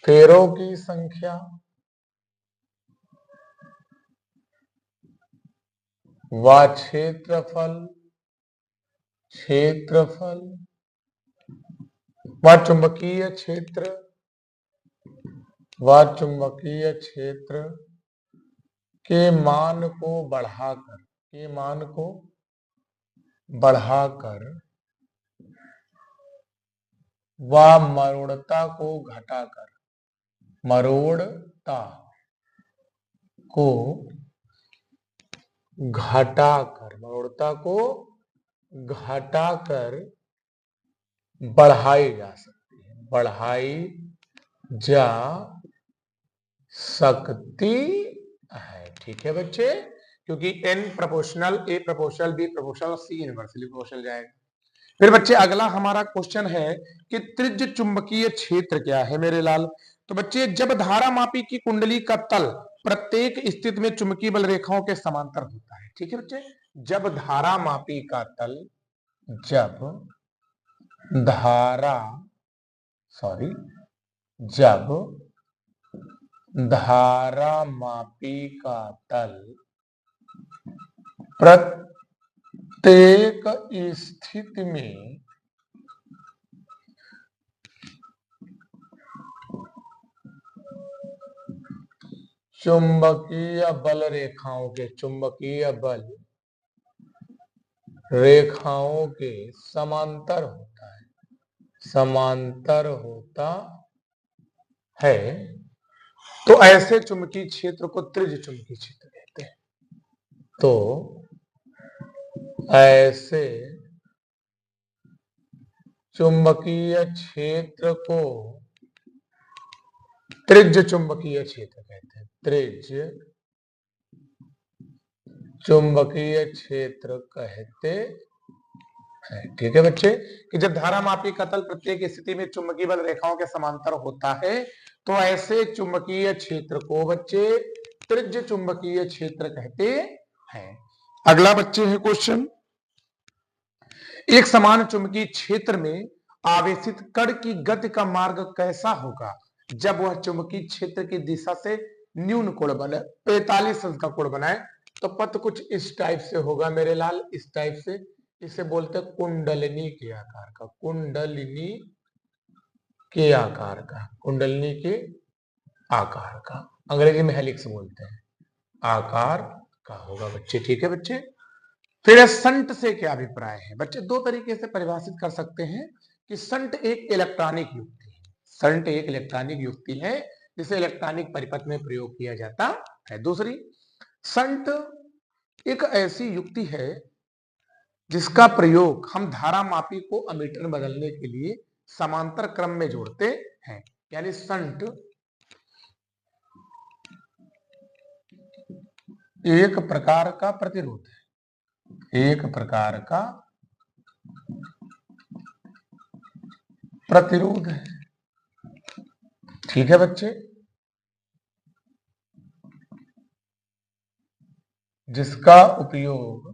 फेरों की संख्या व क्षेत्रफल व चुंबकीय क्षेत्र के मान को बढ़ाकर व मरोड़ता को घटाकर बढ़ाई जा सकती है। ठीक है बच्चे, क्योंकि n proportional, a proportional, b proportional, c inversely proportional जाएगा। फिर बच्चे अगला हमारा क्वेश्चन है कि त्रिज्य चुंबकीय क्षेत्र क्या है मेरे लाल। तो बच्चे जब धारा मापी की कुंडली का तल प्रत्येक स्थिति में चुंबकीय बल रेखाओं के समांतर होता है। ठीक है बच्चे, जब धारा मापी का तल प्रत्येक स्थिति में चुंबकीय बल रेखाओं के समांतर होता है, तो ऐसे चुंबकीय क्षेत्र को त्रिज्य चुंबकीय क्षेत्र कहते हैं। तो ऐसे चुंबकीय क्षेत्र को त्रिज्य चुंबकीय क्षेत्र कहते हैं। त्रिज्य चुंबकीय क्षेत्र कहते हैं। ठीक है बच्चे, कि जब धारा मापी का तल प्रत्येक स्थिति में चुंबकीय बल रेखाओं के समांतर होता है, तो ऐसे चुंबकीय क्षेत्र को बच्चे त्रिज्य चुंबकीय क्षेत्र कहते हैं। अगला बच्चे है क्वेश्चन, एक समान चुंबकीय क्षेत्र में आवेशित कण की गति का मार्ग कैसा होगा जब वह चुंबकीय क्षेत्र की दिशा से न्यून कोण बनाए, 45 अंश का कोण बनाए। तो पथ कुछ इस टाइप से होगा मेरे लाल, इस टाइप से। इसे बोलते हैं कुंडलिनी के आकार का, कुंडलिनी के आकार का, अंग्रेजी में हेलिक्स बोलते हैं, आकार का होगा बच्चे। ठीक है बच्चे, फिर संट से क्या अभिप्राय है बच्चे। दो तरीके से परिभाषित कर सकते हैं कि संट एक इलेक्ट्रॉनिक युक्ति है, जिसे इलेक्ट्रॉनिक परिपथ में प्रयोग किया जाता है। दूसरी, संट एक ऐसी युक्ति है जिसका प्रयोग हम धारा मापी को अमीटर में बदलने के लिए समांतर क्रम में जोड़ते हैं। यानी संट एक प्रकार का प्रतिरोध है। ठीक है बच्चे, जिसका उपयोग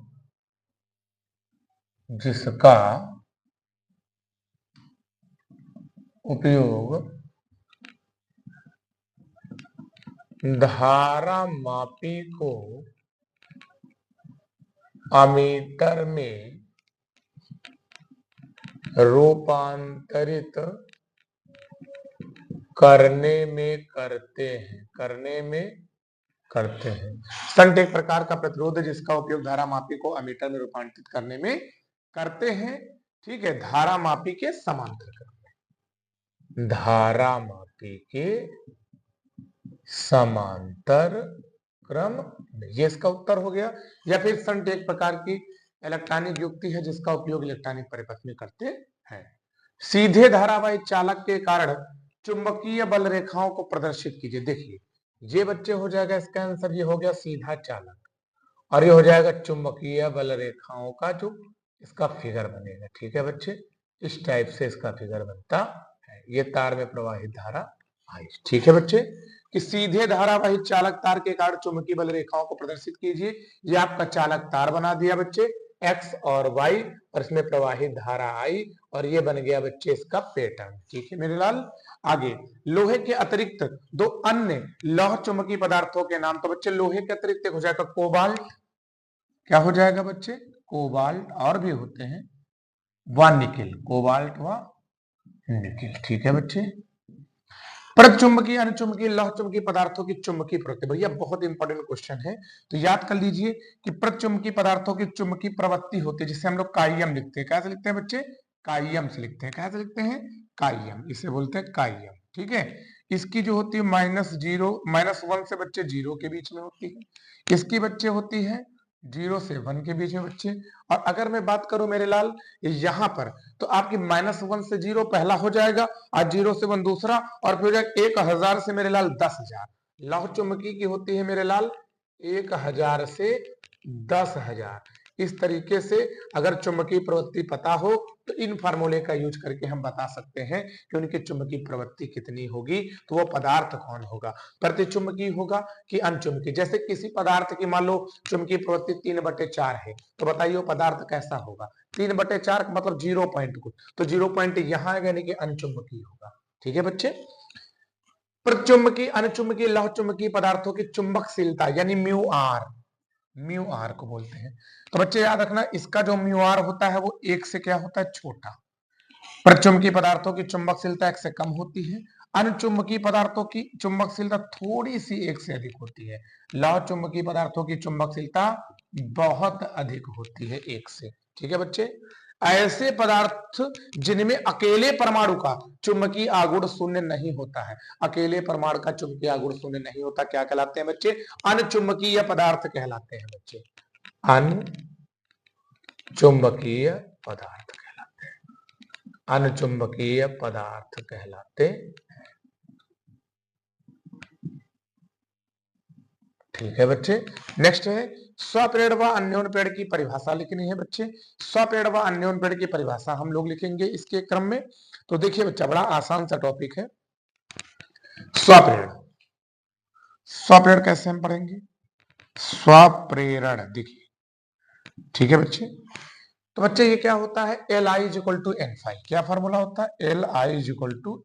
धारा मापी को अमीटर में रूपांतरित करने में करते हैं। संट एक प्रकार का प्रतिरोध है जिसका उपयोग धारा मापी को अमीटर में रूपांतरित करने में करते हैं। ठीक है, धारा मापी के समांतर क्रम में, ये इसका उत्तर हो गया। या फिर संट एक प्रकार की इलेक्ट्रॉनिक युक्ति है जिसका उपयोग इलेक्ट्रॉनिक परिपथ में करते हैं। सीधे धारावाही चालक के कारण चुंबकीय बल रेखाओं को प्रदर्शित कीजिए। देखिए ये बच्चे हो जाएगा इसका आंसर, ये हो गया सीधा चालक, और ये हो जाएगा चुंबकीय बल रेखाओं का जो इसका फिगर बनेगा। ठीक है बच्चे, इस टाइप से इसका फिगर बनता है। ये तार में प्रवाहित धारा आई। ठीक है बच्चे, कि सीधे धारावाही चालक तार के कारण चुंबकीय बल रेखाओं को प्रदर्शित कीजिए। ये आपका चालक तार बना दिया बच्चे। एक्स और वाई, और इसमें प्रवाहित धारा आई, और ये बन गया बच्चे इसका पैटर्न। ठीक है मेरे लाल। आगे, लोहे के अतिरिक्त दो अन्य लौह चुंबकीय पदार्थों के नाम। तो बच्चे लोहे के अतिरिक्त हो जाएगा कोबाल्ट, क्या हो जाएगा बच्चे, कोबाल्ट, और भी होते हैं व निकिल, कोबाल्ट व निकिल। ठीक है बच्चे। प्रचुंबकीय अनुचुंबकीय लौह चुंबकीय पदार्थों की चुंबकीय प्रवृत्ति, भैया बहुत इंपॉर्टेंट क्वेश्चन है, तो याद कर लीजिए कि प्रचुंबकीय पदार्थों की चुंबकीय प्रवृत्ति होती है, जिसे हम लोग काइयम लिखते हैं। कैसे लिखते हैं बच्चे, काइयम से लिखते हैं। कैसे लिखते हैं, काइयम, इसे बोलते हैं काइयम। ठीक है। इसकी जो होती है -1 से बच्चे 0 के बीच में होती है। इसकी बच्चे होती है 0 से 1 के बीच में बच्चे। और अगर मैं बात करूं मेरे लाल यहां पर, तो आपकी -1 से 0 पहला हो जाएगा, और 0 से 1 दूसरा, और फिर 1000 से मेरे लाल 10,000। लौह चुंबकीय की होती है मेरे लाल 1000 से 10,000। इस तरीके से अगर चुंबकीय प्रवृत्ति पता हो तो इन फार्मूले का यूज करके हम बता सकते हैं कि उनकी चुंबकीय प्रवृत्ति कितनी होगी, तो वो पदार्थ कौन होगा, प्रतिचुंबकीय होगा कि अनचुंबकीय। जैसे किसी पदार्थ की मान लो चुंबकीय प्रवृत्ति 3/4 है, तो बताइए वो पदार्थ कैसा होगा। 3/4 मतलब 0 पॉइंट कुछ, तो 0 पॉइंट यहाँ आएगा, यानी कि अनचुंबकीय होगा। ठीक है बच्चे। प्रचुंबकीय अनुचुंबकीय लौह चुंबकीय पदार्थों की चुंबकशीलता यानी म्यू आर को बोलते हैं। तो बच्चे याद रखना, इसका जो म्यू आर होता है वो 1 से क्या होता है, छोटा। प्रचुंबकीय पदार्थों की चुंबकशीलता 1 से कम होती है। अनुचुंबकीय पदार्थों की चुंबकशीलता थोड़ी सी 1 से अधिक होती है। लौह चुंबकीय पदार्थों की चुंबकशीलता बहुत अधिक होती है 1 से। ठीक है बच्चे। ऐसे पदार्थ जिनमें अकेले परमाणु का चुंबकीय आघूर्ण शून्य नहीं होता है, अकेले परमाणु का चुंबकीय आघूर्ण शून्य नहीं होता, क्या कहलाते हैं बच्चे, अनचुंबकीय पदार्थ कहलाते हैं बच्चे, अनचुंबकीय पदार्थ कहलाते हैं, अनचुंबकीय पदार्थ कहलाते। ठीक है बच्चे। नेक्स्ट है स्वप्रेरण व अन्योन्य की परिभाषा लिखनी है बच्चे। स्वप्रेरण व अन्योन्य की परिभाषा हम लोग लिखेंगे इसके क्रम में। तो देखिए बच्चा, बड़ा आसान सा टॉपिक है स्वप्रेरण। स्वप्रेरण कैसे हम पढ़ेंगे, स्वप्रेरण देखिए। ठीक है बच्चे। तो बच्चे ये क्या होता है, Li=N∅। क्या फॉर्मूला होता है, Li=N∅।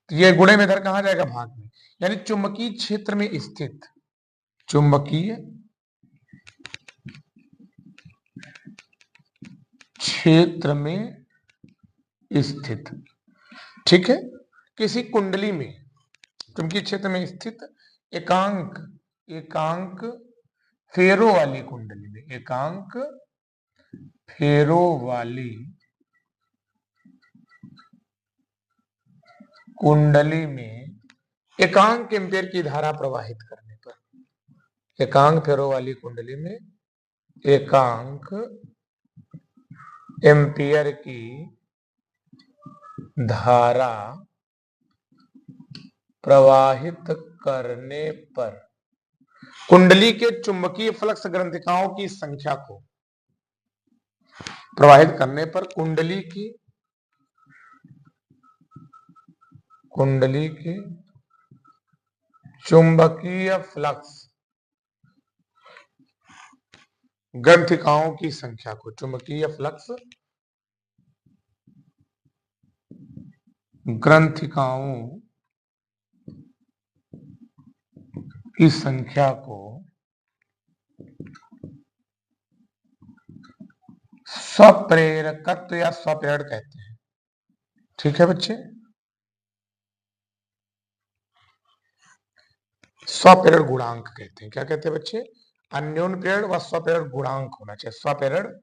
तो ये गुणे में इधर कहां जाएगा, भाग में, यानी चुंबकीय क्षेत्र में स्थित, चुंबकीय क्षेत्र में स्थित, ठीक है, किसी कुंडली में चुंबकीय क्षेत्र में स्थित एकांक फेरो वाली कुंडली में, एकांक फेरो वाली कुंडली में एकांक एम्पीयर की धारा प्रवाहित करने पर, एकांक फेरो वाली कुंडली में एकांक एम्पीयर की धारा प्रवाहित करने पर कुंडली के चुंबकीय फ्लक्स ग्रंथिकाओं की संख्या को, प्रवाहित करने पर कुंडली की चुंबकीय फ्लक्स ग्रंथिकाओं की संख्या को, चुंबकीय फ्लक्स ग्रंथिकाओं की संख्या को स्वप्रेरकत्व या स्वप्रेरण कहते हैं। ठीक है बच्चे। स्वप्रेरण गुणांक कहते हैं, क्या कहते हैं बच्चे, अन्योन्य प्रेरण व स्वप्रेरण गुणांक होना चाहिए। स्वप्रेरण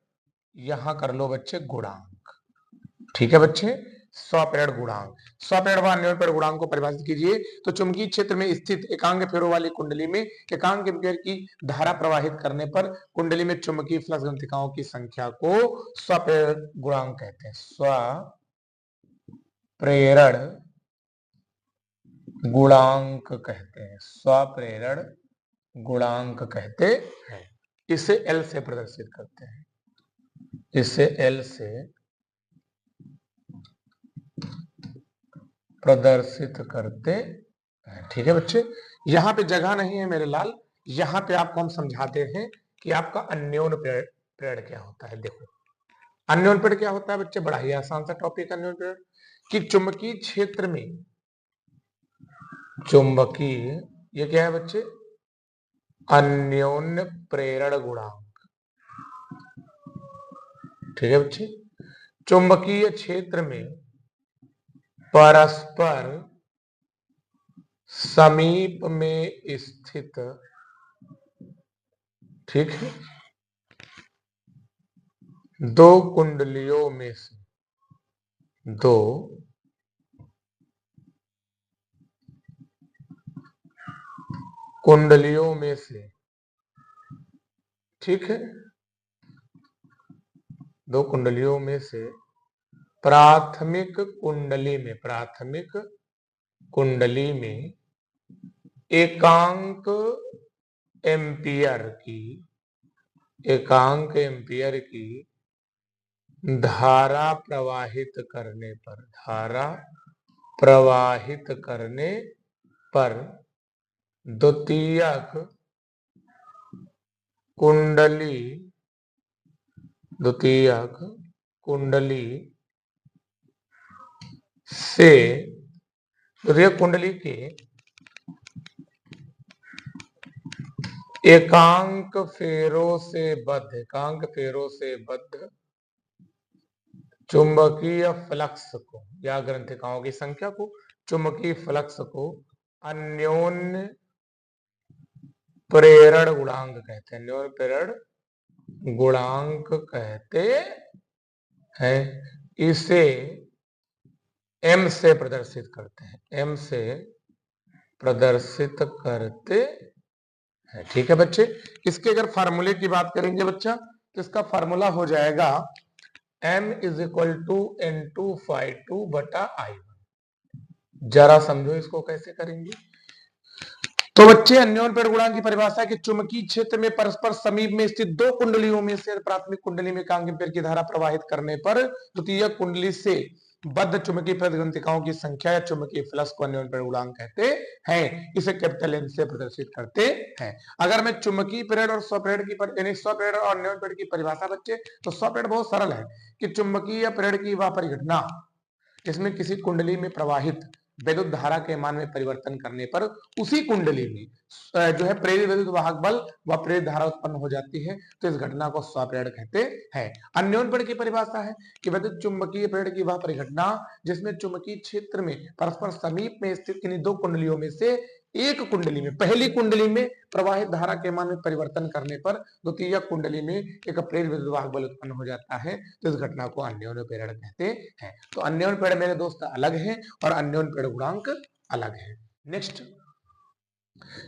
यहां कर लो बच्चे गुणांक। ठीक है बच्चे। स्वप्रेरण गुणांक, स्वप्रेरण व अन्योन्य प्रेरण गुणांक को परिभाषित कीजिए। तो चुंबकीय क्षेत्र में स्थित एकांक फेरों वाली कुंडली में एकांक एम्पीयर की धारा प्रवाहित करने पर कुंडली में चुंबकीय फ्लक्स ग्रंथिकाओं की संख्या को स्वप्रेरण गुणांक कहते हैं, स्वप्रेरण गुणांक कहते हैं, स्वप्रेरण गुणांक कहते हैं। इसे L से प्रदर्शित करते हैं, इसे L से प्रदर्शित करते हैं। ठीक है बच्चे। यहां पे जगह नहीं है मेरे लाल, यहां पे आपको हम समझाते हैं कि आपका अन्योन्य प्रेरण प्रेरण क्या होता है। देखो अन्योन प्रेरण क्या होता है बच्चे, बड़ा ही आसान सा टॉपिक अन्योन प्रेरण, कि चुंबकीय क्षेत्र में चुंबकीय, ये क्या है बच्चे, अन्योन्य प्रेरण गुणांक। ठीक है बच्चे, चुंबकीय क्षेत्र में परस्पर समीप में स्थित, ठीक है, दो कुंडलियों में से, दो कुंडलियों में से, ठीक है, दो कुंडलियों में से प्राथमिक कुंडली में एकांक एम्पियर की धारा प्रवाहित करने पर द्वितीयक कुंडली के एकांक फेरों से बद्ध चुंबकीय फ्लक्स को, या ग्रंथिकाओं की संख्या को, चुंबकीय फ्लक्स को अन्योन्य प्रेरण गुणांक कहते हैं। अन्योन्य प्रेरण गुणांक कहते हैं। इसे m से प्रदर्शित करते हैं, ठीक है बच्चे। इसके अगर फार्मूले की बात करेंगे बच्चा, तो इसका फार्मूला हो जाएगा m is equal to N2/2/I1। जरा समझो इसको कैसे करेंगे। तो बच्चे अन्योन्य प्रेरण गुणांक की परिभाषा है कि चुंबकीय क्षेत्र में परस्पर समीप में स्थित दो कुंडलियों में से प्राथमिक कुंडली में एकांक एम्पीयर की धारा प्रवाहित करने पर द्वितीय कुंडली से बद्ध चुंबकीय ग्रंथिकाओं की संख्या या चुंबकीय फ्लक्स को अन्योन्य प्रेरण गुणांक कहते हैं। इसे कैपिटल N से प्रदर्शित करते हैं। अगर मैं चुंबकीय प्रेरण और स्वप्रेरण की स्वप्रेरण और अन्योन्य प्रेरण की परिभाषा बच्चे, तो स्वप्रेरण बहुत सरल है कि चुंबकीय प्रेरण की वह परिघटना जिसमें किसी कुंडली में प्रवाहित विद्युत धारा के मान में परिवर्तन करने पर उसी कुंडली में जो है प्रेरित विद्युत वाहक बल व प्रेरित धारा उत्पन्न हो जाती है, तो इस घटना को स्वप्रेरण कहते हैं। अन्योन्य प्रेरण की परिभाषा है कि विद्युत चुंबकीय प्रेरण की वह परिघटना जिसमें चुंबकीय क्षेत्र में परस्पर समीप में स्थित किन्हीं दो कुंडलियों में से एक कुंडली में, पहली कुंडली में प्रवाहित धारा के मान में परिवर्तन करने पर द्वितीय कुंडली में एक प्रेरित विद्युत वाहक बल उत्पन्न हो जाता है, तो इस घटना को अन्योन्य प्रेरण कहते हैं। तो अन्योन्य प्रेरण मेरे दोस्त अलग है और अन्योन्य प्रेरण गुणांक अलग है। नेक्स्ट,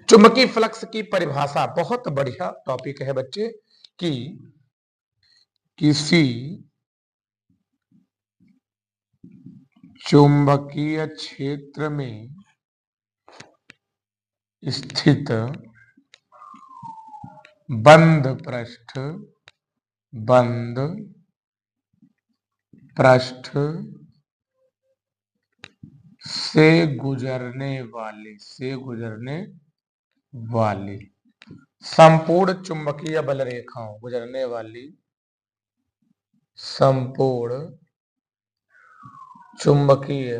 चुंबकीय फ्लक्स की परिभाषा, बहुत बढ़िया टॉपिक है बच्चे, कि किसी चुंबकीय क्षेत्र में स्थित बंद पृष्ठ से गुजरने वाली संपूर्ण चुंबकीय बल रेखाओं, संपूर्ण चुंबकीय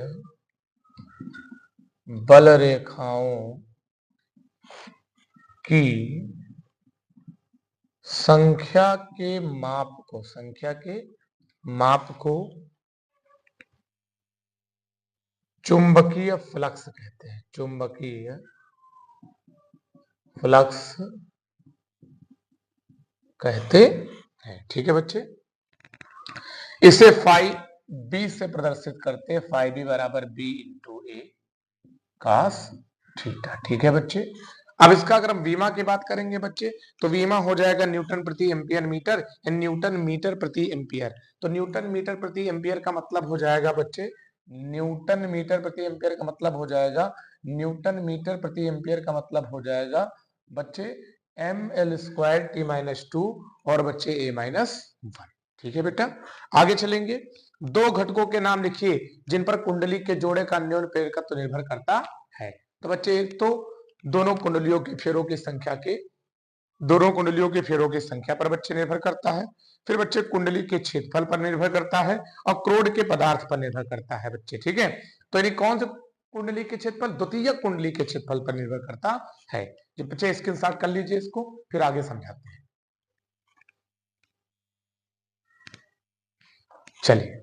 बल रेखाओं की संख्या के माप को चुंबकीय फ्लक्स कहते हैं। चुंबकीय फ्लक्स कहते हैं, ठीक है बच्चे। इसे फाई बी से प्रदर्शित करते हैं, फाई बी बराबर बी इंटू ए कास थीटा, ठीक है बच्चे। अब इसका अगर हम वीमा की बात करेंगे बच्चे, तो वीमा हो जाएगा न्यूटन प्रति एम्पियर मीटर, न्यूटन मीटर प्रति एम्पियर। तो न्यूटन मीटर प्रति एम्पियर का मतलब हो जाएगा बच्चे, न्यूटन मीटर प्रति एम्पियर का मतलब हो जाएगा बच्चे ml² t-2 और बच्चे a-1, ठीक है बेटा। आगे चलेंगे, दो घटकों के नाम लिखिए जिन पर कुंडली के जोड़े का अन्योन्य प्रेरकत्व निर्भर करता है। तो बच्चे, एक तो दोनों कुंडलियों के फेरों की संख्या के दोनों कुंडलियों के फेरों की संख्या पर बच्चे निर्भर करता है, फिर बच्चे कुंडली के क्षेत्रफल पर निर्भर करता है और क्रोड के पदार्थ पर निर्भर करता है बच्चे। ठीक है, तो यानी कौन से कुंडली के क्षेत्रफल, द्वितीय कुंडली के क्षेत्रफल पर निर्भर करता है। जो बच्चे स्क्रीनशॉट कर लीजिए इसको, फिर आगे समझाते हैं। चलिए,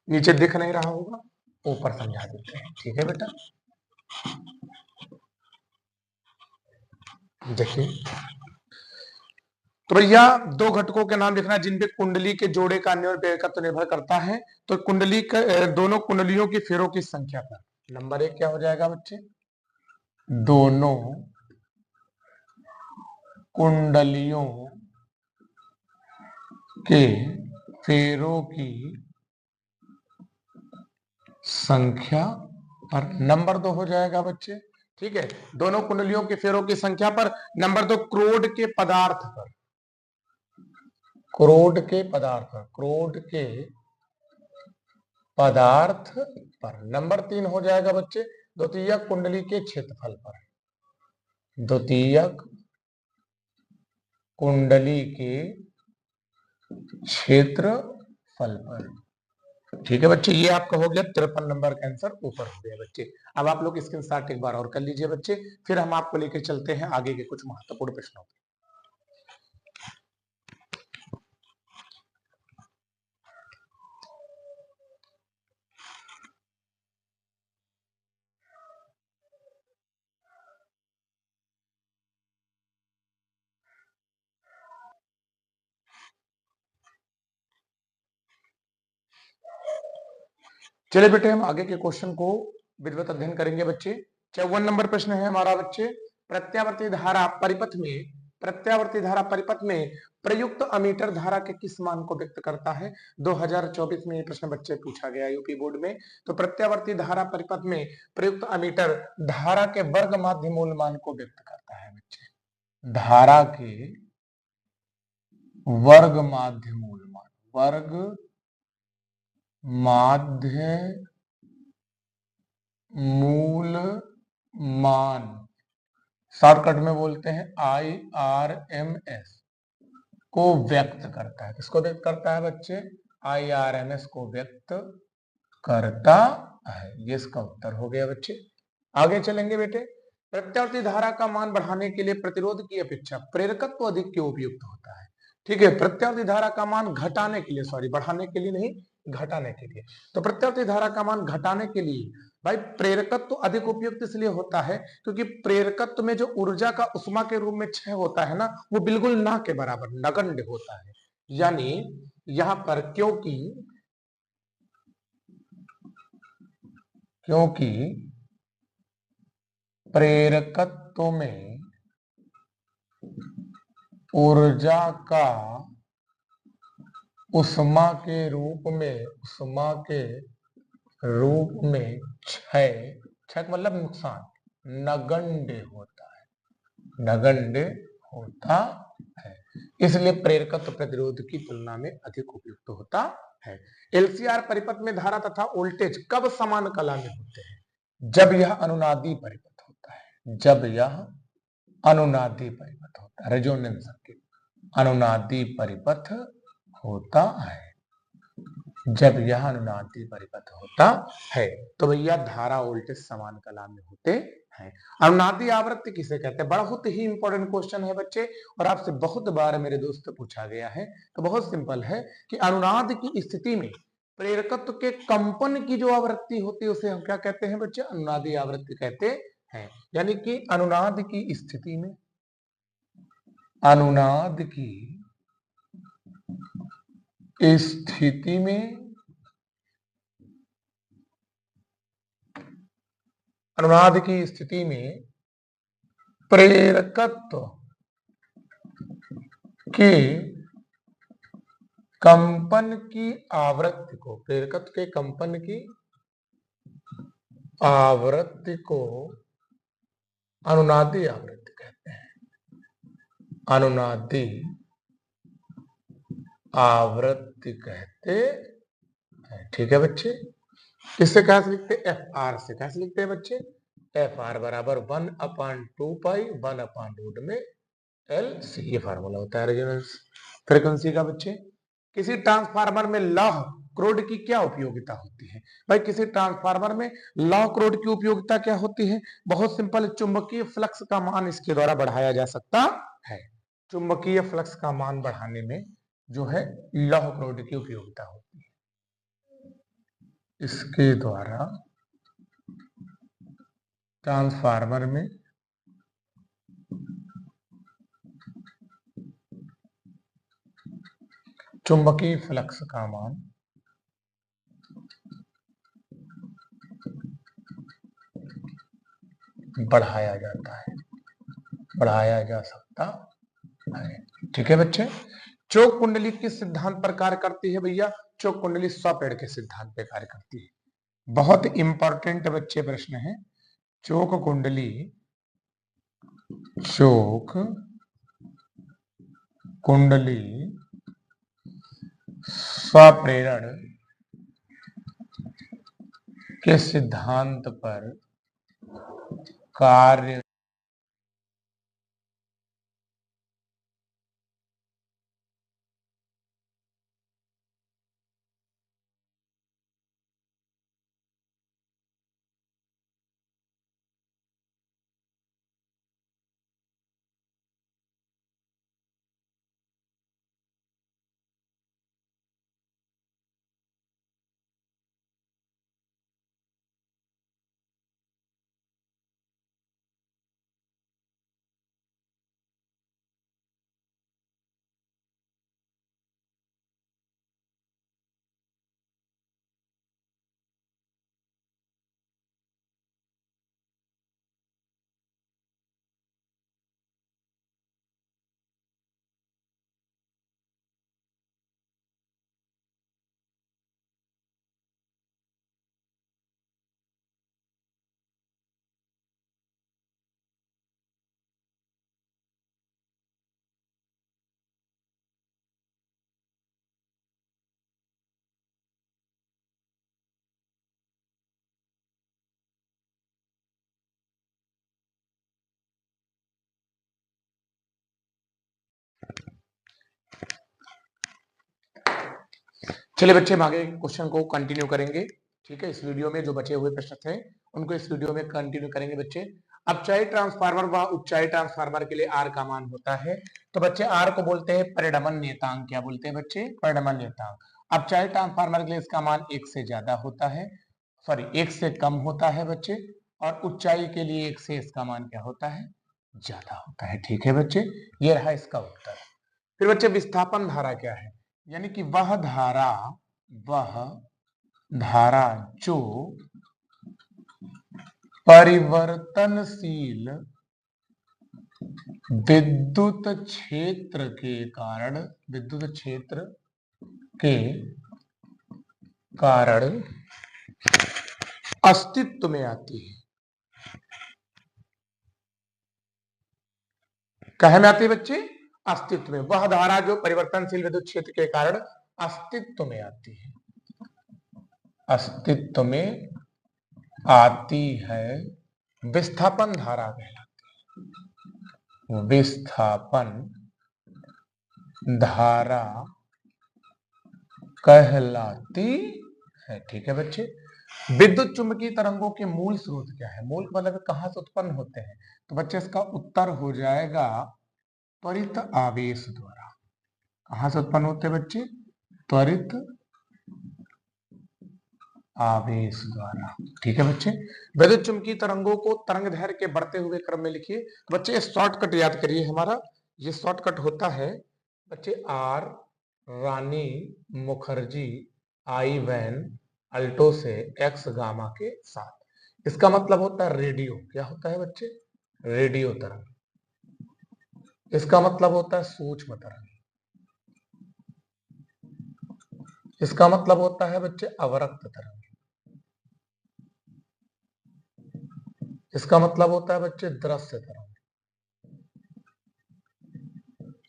नीचे दिख नहीं रहा होगा, ऊपर समझा देते हैं। ठीक है बेटा, देखिए तो भैया दो घटकों के नाम लिखना जिनपे कुंडली के जोड़े का अन्य प्रेरकत्व निर्भर करता है। तो कुंडली का दोनों कुंडलियों के फेरों की संख्या पर। नंबर 1 क्या हो जाएगा बच्चे, दोनों कुंडलियों के फेरों की संख्या पर। नंबर 2 हो जाएगा बच्चे, ठीक है, दोनों कुंडलियों के फेरों की संख्या पर। नंबर 2 क्रोड के पदार्थ पर, क्रोड के पदार्थ पर, क्रोड के पदार्थ पर। नंबर 3 हो जाएगा बच्चे द्वितीयक कुंडली के क्षेत्रफल पर, द्वितीयक कुंडली के क्षेत्रफल पर। ठीक है बच्चे, ये आपका हो गया 53 नंबर का आंसर ऊपर हो गया बच्चे। अब आप लोग स्क्रीनशॉट एक बार और कर लीजिए बच्चे, फिर हम आपको लेकर चलते हैं आगे के कुछ महत्वपूर्ण प्रश्नों पर। चलिए बेटे, हम आगे के क्वेश्चन को विधिवत अध्ययन करेंगे बच्चे। 54 नंबर प्रश्न है हमारा बच्चे, प्रत्यावर्ती धारा परिपथ में, प्रत्यावर्ती धारा परिपथ में प्रयुक्त अमीटर धारा के किस मान को व्यक्त करता है। 2024 में ये प्रश्न बच्चे पूछा गया यूपी बोर्ड में। तो प्रत्यावर्ती धारा परिपथ में प्रयुक्त अमीटर धारा के वर्ग माध्य मूल मान को व्यक्त करता है बच्चे, धारा के वर्ग माध्य मूल मान, वर्ग माध्य मूल मान, शॉर्टकट में बोलते हैं IRMS को व्यक्त करता है। किसको व्यक्त करता है बच्चे, IRMS को व्यक्त करता है। ये इसका उत्तर हो गया बच्चे। आगे चलेंगे बेटे, प्रत्यावर्ती धारा का मान बढ़ाने के लिए प्रतिरोध की अपेक्षा प्रेरकत्व अधिक क्यों उपयुक्त होता है। ठीक है, प्रत्यावर्ती धारा का मान घटाने के लिए, सॉरी बढ़ाने के लिए नहीं, घटाने के लिए। तो प्रत्यावर्ती धारा का मान घटाने के लिए भाई प्रेरकत्व तो अधिक उपयुक्त इसलिए होता है क्योंकि प्रेरकत्व में जो ऊर्जा का उष्मा के रूप में क्षय होता है ना, वो बिल्कुल ना के बराबर नगण्य होता है। यानी यहां पर क्योंकि प्रेरकत्व में ऊर्जा का उष्मा के रूप में क्षय मतलब नुकसान, नगण्य होता है। इसलिए प्रेरकत्व प्रतिरोध की तुलना में अधिक उपयुक्त होता है। एलसीआर परिपथ में धारा तथा वोल्टेज कब समान कला में होते हैं, जब यह अनुनादी परिपथ होता है, जब यह अनुनादी परिपथ होता है, रेजोनेंस सर्किट अनुनादी परिपथ होता है, जब यह अनुनादी परिपथ होता है तो भैया धारा वोल्टेज समान कला में होते हैं। अनुनादी आवृत्ति किसे कहते हैं, बहुत ही इंपॉर्टेंट क्वेश्चन है बच्चे, और आपसे बहुत बार मेरे दोस्त पूछा गया है। तो बहुत सिंपल है कि अनुनाद की स्थिति में प्रेरकत्व के कंपन की जो आवृत्ति होती है उसे हम क्या कहते हैं बच्चे, अनुनादी आवृत्ति कहते हैं। यानी कि अनुनाद की स्थिति में, अनुनाद की स्थिति में, अनुनाद की स्थिति में प्रेरकत्व के कंपन की आवृत्ति को, प्रेरकत्व के कंपन की आवृत्ति को अनुनादी आवृत्ति कहते हैं, अनुनादी आवृत्ति कहते हैं। ठीक है बच्चे, इससे कैसे लिखते हैं, FR से कैसे लिखते हैं बच्चे, FR बराबर 1/2 पाई 1/√में एल सी, ये फार्मूला होता है रेजोनेंस फ्रीक्वेंसी का बच्चे। किसी ट्रांसफार्मर में लौह क्रोड की क्या उपयोगिता होती है? भाई किसी ट्रांसफार्मर में लौह क्रोड की उपयोगिता क्या होती है? बहुत सिंपल, चुंबकीय फ्लक्स का मान इसके द्वारा बढ़ाया जा सकता है। चुंबकीय फ्लक्स का मान बढ़ाने में जो है लौह क्रोड की उपयोगिता होती है, इसके द्वारा ट्रांसफार्मर में चुंबकीय फ्लक्स का मान बढ़ाया जाता है, बढ़ाया जा सकता है। ठीक है बच्चे। चोक कुंडली किस सिद्धांत पर कार्य करती है भैया? चोक कुंडली स्वपेड़ के सिद्धांत पर कार्य करती है। बहुत इंपॉर्टेंट बच्चे प्रश्न है। चोक कुंडली, चोक कुंडली स्वप्रेरण के सिद्धांत पर कार्य चलिए बच्चे हम आगे क्वेश्चन को कंटिन्यू करेंगे। ठीक है, इस वीडियो में जो बचे हुए प्रश्न थे उनको इस वीडियो में कंटिन्यू करेंगे बच्चे। अपचायी ट्रांसफार्मर व उपचायी ट्रांसफार्मर के लिए आर का मान होता है, तो बच्चे आर को बोलते हैं परिणमन नियतांक। क्या बोलते हैं बच्चे? परिणमन नियतांक। अपचायी ट्रांसफार्मर के लिए इसका मान एक से ज्यादा होता है, सॉरी एक से कम होता है बच्चे, और उच्चाई के लिए एक से इसका मान क्या होता है? ज्यादा होता है। ठीक है बच्चे, ये रहा इसका उत्तर। फिर बच्चे विस्थापन धारा क्या है? यानी कि वह धारा जो परिवर्तनशील विद्युत क्षेत्र के कारण अस्तित्व में आती है। कहे में आती है बच्चे? अस्तित्व में। वह धारा जो परिवर्तनशील विद्युत क्षेत्र के कारण अस्तित्व में आती है, अस्तित्व में आती है, विस्थापन धारा कहलाती है। विस्थापन धारा कहलाती है। ठीक है बच्चे। विद्युत चुंबकीय तरंगों के मूल स्रोत क्या है? मूल मतलब कहां से उत्पन्न होते हैं? तो बच्चे इसका उत्तर हो जाएगा त्वरित आवेश द्वारा। कहां से उत्पन्न होते हैं बच्चे? त्वरित आवेश द्वारा। ठीक है बच्चे। विद्युत चुंबकीय तरंगों को तरंग दैर्घ्य के बढ़ते हुए क्रम में लिखिए। बच्चे शॉर्टकट याद करिए, हमारा ये शॉर्टकट होता है बच्चे R Rani Mukherjee I van Alto से एक्स गामा के साथ। इसका मतलब होता है रेडियो। क्या होता है बच्चे? रेडियो तरंग। इसका मतलब होता है सूक्ष्म तरंग। इसका मतलब होता है बच्चे अवरक्त तरंग। इसका मतलब होता है बच्चे दृश्य तरंग।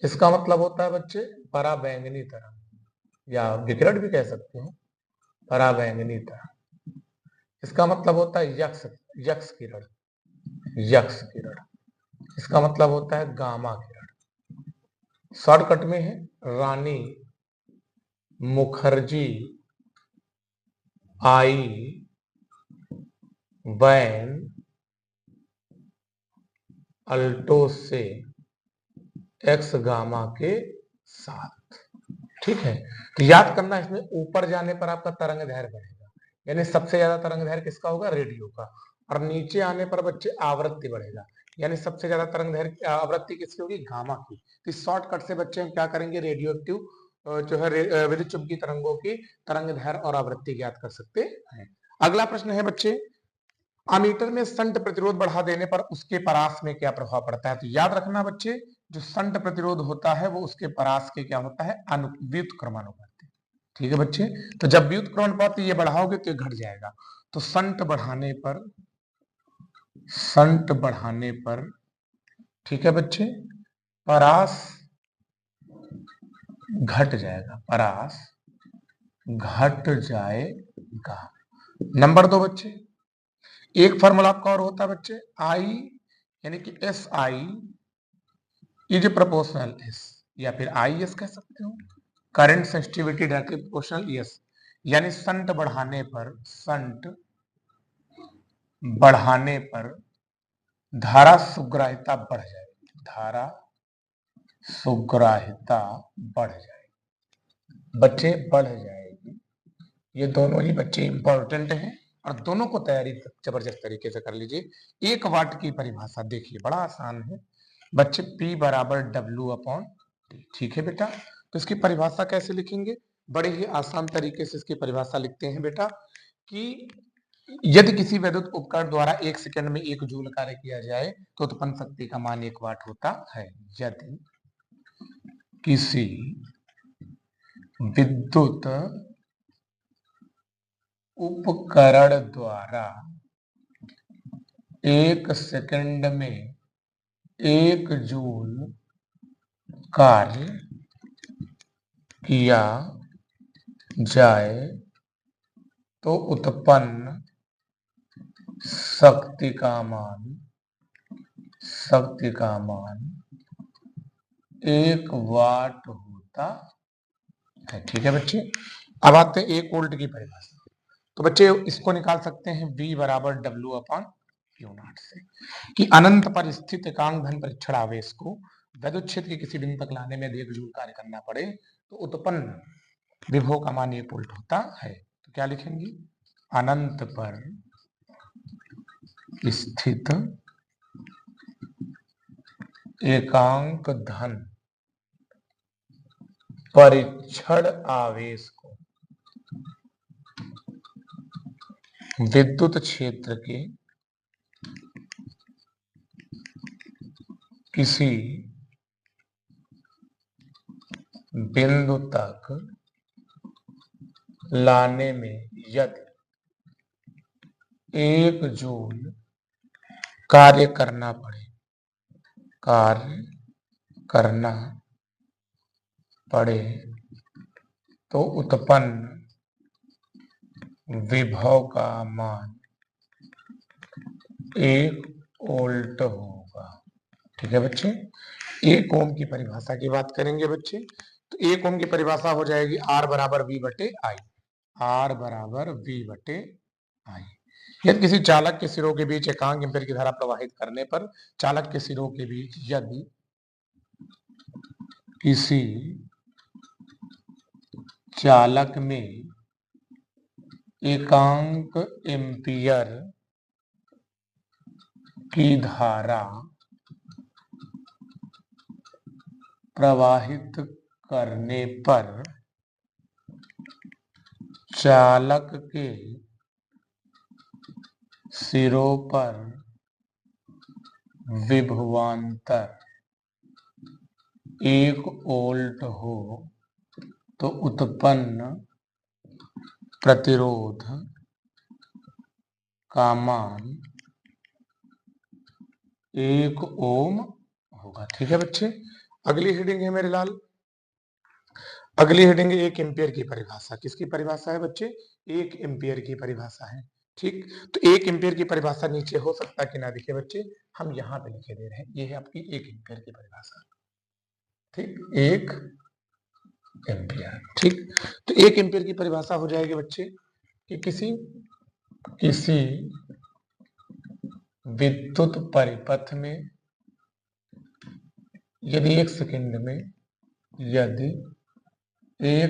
इसका मतलब होता है बच्चे पराबैंगनी तरंग, या विकिरण भी कह सकते हो, पराबैंगनी तरंग। इसका मतलब होता है यक्स किरण। इसका मतलब होता है गामा किरण। शॉर्टकट में है रानी मुखर्जी आई वैन अल्टो से एक्स गामा के साथ। ठीक है, तो याद करना इसमें ऊपर जाने पर आपका तरंग दैर्घ्य बढ़ेगा, यानी सबसे ज्यादा तरंग दैर्घ्य किसका होगा, रेडियो का, और नीचे आने पर बच्चे आवृत्ति बढ़ेगा, यानी सबसे ज्यादा तरंग दैर्घ्य आवृत्ति किसकी होगी, गामा की। तो इस शॉर्टकट से बच्चे हम क्या करेंगे, रेडियो एक्टिव जो है विद्युत चुंबकीय तरंगों की तरंग दैर्घ्य और आवृत्ति ज्ञात कर सकते हैं। अगला प्रश्न है बच्चे, अमीटर में संट प्रतिरोध बढ़ा देने पर उसके परास में क्या प्रभाव पड़ता है। तो याद रखना बच्चे, जो संट प्रतिरोध होता है वो उसके परास के क्या होता है, व्युत्क्रमानुपाती। ठीक है बच्चे, तो जब व्युत्क्रमानुपाती ये बढ़ाओगे तो ये घट जाएगा। तो संट बढ़ाने पर ठीक है बच्चे, परास घट जाएगा, परास घट जाएगा। नंबर 2 बच्चे, एक फॉर्मूला आपका और होता है बच्चे, आई यानी कि S I is proportional S, या फिर आई एस कह सकते हो, current sensitivity directly proportional S, यानी संट बढ़ाने पर धारा सुग्राहिता बढ़ जाएगी, धारा सुग्राहिता बढ़ जाएगी बच्चे, बढ़ जाएगी। ये दोनों ही बच्चे इंपॉर्टेंट हैं और दोनों को तैयारी जबरदस्त तरीके से कर लीजिए। 1 वाट की परिभाषा देखिए, बड़ा आसान है बच्चे, P बराबर W/T। ठीक है बेटा, तो इसकी परिभाषा कैसे लिखेंगे, बड़े ही आसान तरीके से इसकी परिभाषा लिखते हैं बेटा, कि यदि किसी विद्युत उपकरण द्वारा 1 सेकंड में 1 जूल कार्य किया जाए तो उत्पन्न शक्ति का मान 1 वाट होता है। यदि किसी विद्युत उपकरण द्वारा 1 सेकंड में 1 जूल कार्य किया जाए तो उत्पन्न शक्ति का मान 1 वाट होता है। ठीक है बच्चे, अब आते हैं 1 वोल्ट की परिभाषा। तो बच्चे इसको निकाल सकते हैं V बराबर W/Q0 से, कि अनंत पर स्थित एकांक धन परीक्षण आवेश को विद्युत क्षेत्र के किसी बिंदु तक लाने में 1 जूल कार्य करना पड़े तो उत्पन्न विभव का मान 1 वोल्ट होता है। तो क्या लिखेंगे, अनंत पर स्थित एकांक धन परीक्षण आवेश को विद्युत क्षेत्र के किसी बिंदु तक लाने में यदि 1 जूल कार्य करना पड़े तो उत्पन्न विभव का मान 1 वोल्ट होगा। ठीक है बच्चे, 1 ओम की परिभाषा की बात करेंगे बच्चे, तो 1 ओम की परिभाषा हो जाएगी R बराबर V बटे आई, R बराबर V बटे आई। यदि किसी चालक के सिरों के बीच एकांक एम्पीयर की धारा प्रवाहित करने पर चालक के सिरों के बीच यदि किसी चालक में एकांक एम्पीयर की धारा प्रवाहित करने पर चालक के सिरों पर विभवांतर 1 वोल्ट हो तो उत्पन्न प्रतिरोध का मान 1 ओम होगा। ठीक है बच्चे, अगली हेडिंग है मेरे लाल, अगली हेडिंग 1 एम्पीयर की परिभाषा। किसकी परिभाषा है बच्चे, 1 एम्पीयर की परिभाषा है। ठीक, तो 1 एम्पीयर की परिभाषा नीचे हो सकता है कि ना दिखे बच्चे, हम यहाँ पे लिखे दे रहे हैं, ये है आपकी 1 एम्पीयर की परिभाषा। ठीक, 1 एम्पियर। ठीक, तो 1 एम्पियर की परिभाषा हो जाएगी बच्चे कि किसी विद्युत परिपथ में यदि 1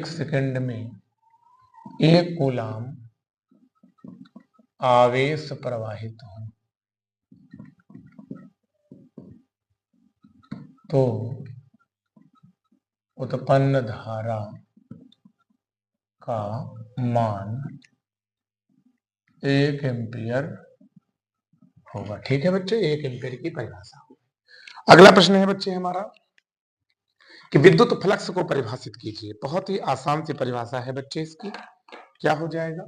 सेकंड में 1 कूलाम आवेश प्रवाहित हो तो उत्पन्न धारा का मान 1 एम्पियर होगा। ठीक है बच्चे, 1 एम्पियर की परिभाषा। अगला प्रश्न है बच्चे हमारा कि विद्युत फ्लक्स को परिभाषित कीजिए। बहुत ही आसान सी परिभाषा है बच्चे इसकी। क्या हो जाएगा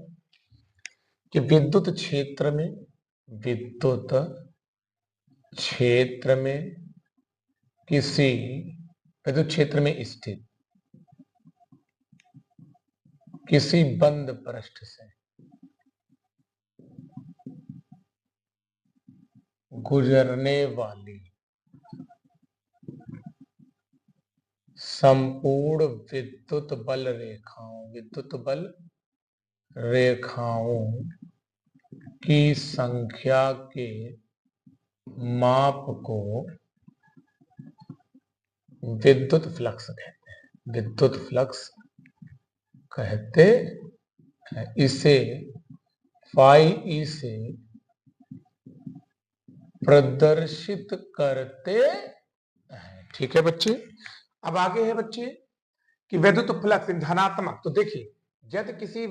कि विद्युत क्षेत्र में किसी विद्युत क्षेत्र में स्थित किसी बंद पृष्ठ से गुजरने वाली संपूर्ण विद्युत बल रेखाओं की संख्या के माप को विद्युत फ्लक्स कहते हैं। विद्युत फ्लक्स कहते हैं। इसे फाई ई से प्रदर्शित करते हैं। ठीक है बच्चे, अब आगे है बच्चे कि विद्युत फ्लक्स धनात्मक। तो देखिए, यदि किसी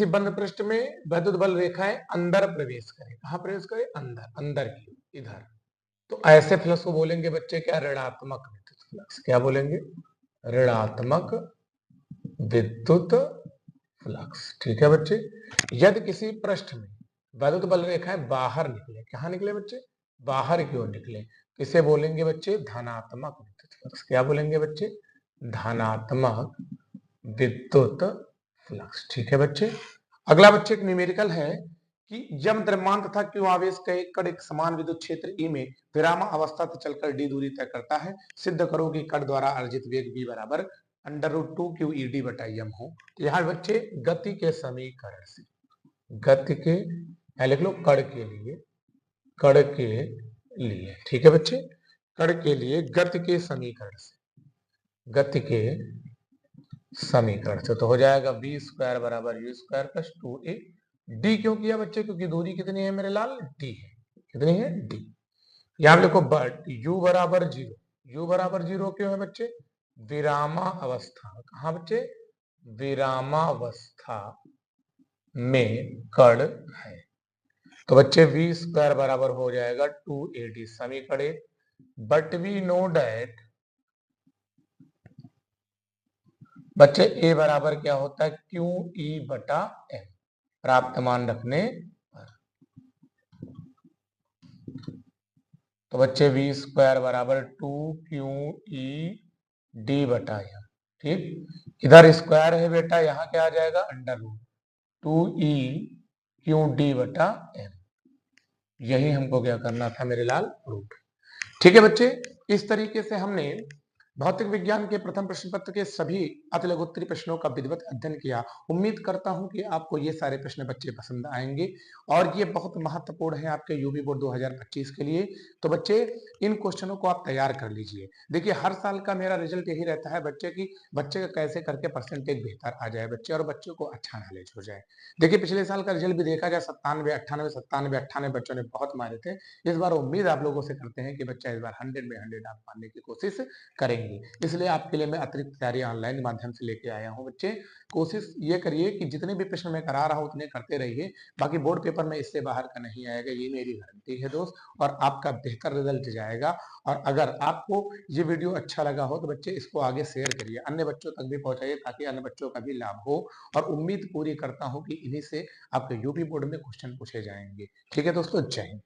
बंद पृष्ठ में विद्युत बल रेखाएं अंदर प्रवेश करें, कहां प्रवेश करें? अंदर की इधर, तो ऐसे फ्लक्स को बोलेंगे बच्चे क्या? ऋणात्मक विद्युत फ्लक्स। क्या बोलेंगे? ऋणात्मक विद्युत फ्लक्स। ठीक है बच्चे, यदि किसी पृष्ठ में विद्युत बल रेखाएं बाहर निकले, कहां निकले बच्चे? बाहर की ओर निकले, किसे बोलेंगे बच्चे? धनात्मक विद्युत फ्लक्स। क्या बोलेंगे बच्चे? धनात्मक विद्युत फ्लक्स। ठीक है बच्चे, अगला बच्चे एक न्यूमेरिकल है कि जब द्रव्यमान तथा क्यू आवेश का एक कण एक समान विद्युत क्षेत्र ई में विरामावस्था से चलकर डी दूरी तय करता है, सिद्ध करो कि कण द्वारा अर्जित वेग v बराबर √2 QED बटा m हो। तो यहाँ बच्चे गति के समीकरण से, गति के लिख लो कण के लिए, ठीक है बच्चे, कण के लिए गति के समीकरण से तो हो जाएगा v² बराबर u² प्लस 2a। डी क्यों किया बच्चे? क्योंकि दूरी कितनी है मेरे लाल? डी है। कितनी है? डी। यहां लिखो बट u बराबर 0। u बराबर 0 क्यों है बच्चे? विरामावस्था। कहां बच्चे? विरामावस्था में कण है। तो बच्चे v² बराबर हो जाएगा 2ad समीकरण। बट वी नो डैट बच्चे a बराबर क्या होता है? QE बटा m, प्राप्त मान रखने पर। तो बच्चे v² बराबर 2QED बटा m। ठीक, इधर स्क्वायर है बेटा, यहाँ क्या आ जाएगा? √2EQD बटा m। यही हमको क्या करना था मेरे लाल? रूट। ठीक है बच्चे, इस तरीके से हमने भौतिक विज्ञान के प्रथम प्रश्न पत्र के सभी अति लघुत्तरी प्रश्नों का विधिवत अध्ययन किया। उम्मीद करता हूं कि आपको ये सारे प्रश्न बच्चे पसंद आएंगे और ये बहुत महत्वपूर्ण है आपके यूपी बोर्ड 2025 के लिए। तो बच्चे इन क्वेश्चनों को आप तैयार कर लीजिए। देखिए, हर साल का मेरा रिजल्ट यही रहता है बच्चे की, बच्चे का कैसे करके परसेंटेज बेहतर आ जाए बच्चे, और बच्चों को अच्छा नॉलेज हो जाए। देखिए, पिछले साल का रिजल्ट भी देखा जाए 97, 98 बच्चों ने बहुत मारे थे। इस बार उम्मीद आप लोगों से करते हैं कि बच्चा इस बार 100 में 100 आप मारने की कोशिश करेंगे। इसलिए आपके लिए मैं अतिरिक्त तैयारी ऑनलाइन माध्यम से लेके आया हूं। बच्चे कोशिश ये करिए कि जितने भी प्रश्न मैं करा रहा हूं उतने करते रहिए। बाकी बोर्ड पेपर में इससे बाहर का नहीं आएगा, ये मेरी गारंटी है दोस्त, और आपका बेहतर रिजल्ट जाएगा। और अगर आपको ये वीडियो अच्छा लगा हो तो बच्चे इसको आगे शेयर करिए, अन्य बच्चों तक भी पहुंचाइए ताकि अन्य बच्चों का भी लाभ हो। और उम्मीद पूरी करता हूं कि इन्हीं से आपके यूपी बोर्ड में क्वेश्चन पूछे जाएंगे। ठीक है दोस्तों, जय हिंद।